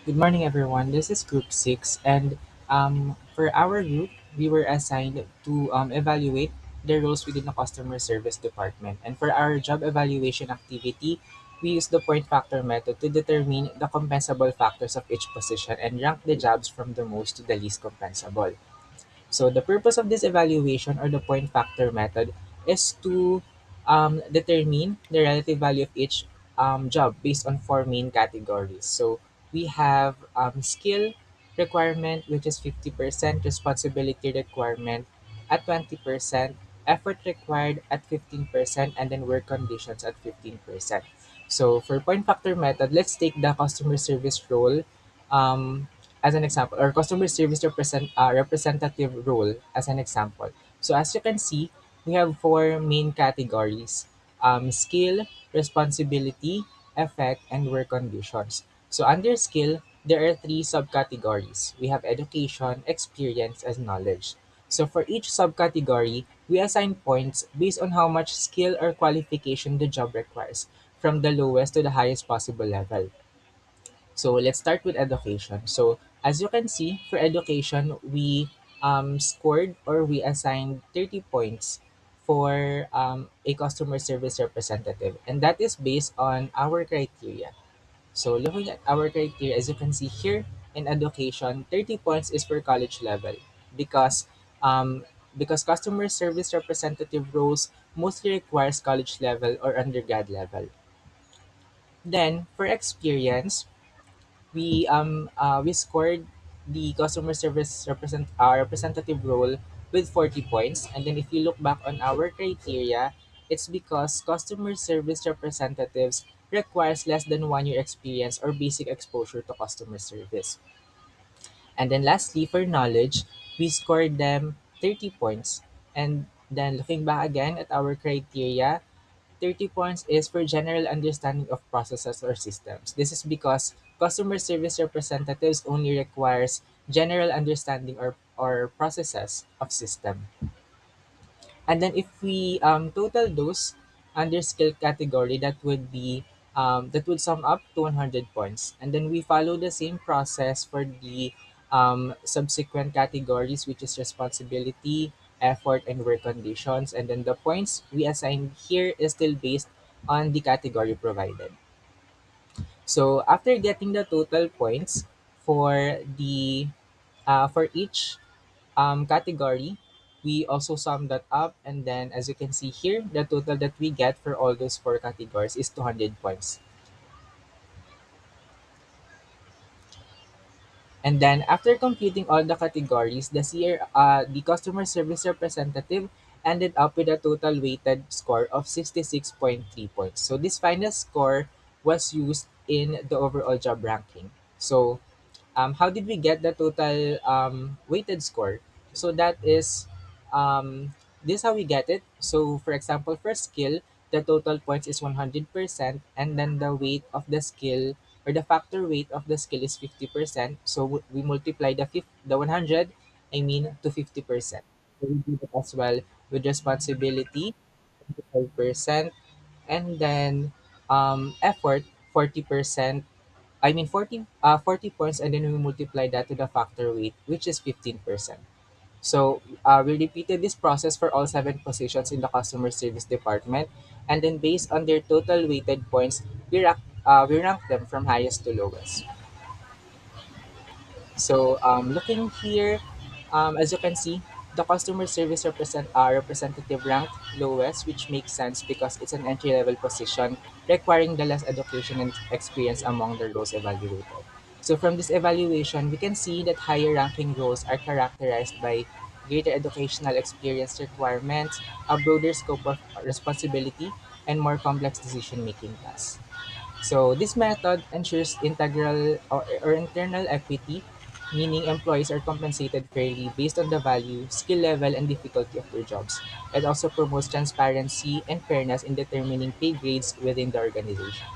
Good morning, everyone. This is Group 6, and for our group, we were assigned to evaluate the roles within the customer service department. And for our job evaluation activity, we use the point factor method to determine the compensable factors of each position and rank the jobs from the most to the least compensable. So the purpose of this evaluation or the point factor method is to determine the relative value of each job based on four main categories. So we have skill requirement, which is 50%, responsibility requirement at 20%, effort required at 15%, and then work conditions at 15%. So for point factor method, let's take the customer service role um, as an example, or customer service representative role as an example. So as you can see, we have four main categories: skill, responsibility, effect, and work conditions. So under skill, there are three subcategories. We have education, experience, and knowledge. So for each subcategory, we assign points based on how much skill or qualification the job requires, from the lowest to the highest possible level. So let's start with education. So as you can see, for education, we scored or we assigned 30 points for a customer service representative. And that is based on our criteria. So looking at our criteria, as you can see here in education, 30 points is for college level because um, because customer service representative roles mostly requires college level or undergrad level. Then for experience, we scored the customer service representative role with 40 points, and then if you look back on our criteria, it's because customer service representatives requires less than 1 year experience or basic exposure to customer service. And then lastly, for knowledge, we scored them 30 points. And then looking back again at our criteria, 30 points is for general understanding of processes or systems. This is because customer service representatives only requires general understanding or processes of system. And then if we total those under skill category, that would sum up to 100 points. And then we follow the same process for the subsequent categories, which is responsibility, effort, and work conditions. And then the points we assign here is still based on the category provided. So after getting the total points for the for each category, we also sum that up, and then as you can see here, the total that we get for all those four categories is 200 points. And then after computing all the categories, the customer service representative ended up with a total weighted score of 66.3 points. So this final score was used in the overall job ranking. So how did we get the total weighted score? So that is this is how we get it. So for example, for skill, the total points is 100%, and then the weight of the skill or the factor weight of the skill is 50%. So we multiply the 100, I mean, to 50%. So we do that as well with responsibility, 25%, and then effort, 40%. I mean 40 points, and then we multiply that to the factor weight, which is 15%. So we repeated this process for all seven positions in the customer service department, and then based on their total weighted points, we rank them from highest to lowest. So looking here, as you can see, the customer service representative ranked lowest, which makes sense because it's an entry level position requiring the less education and experience among the roles evaluated. So from this evaluation, we can see that higher ranking roles are characterized by greater educational experience requirements, a broader scope of responsibility, and more complex decision making tasks. So this method ensures integral or internal equity, meaning employees are compensated fairly based on the value, skill level, and difficulty of their jobs. It also promotes transparency and fairness in determining pay grades within the organization.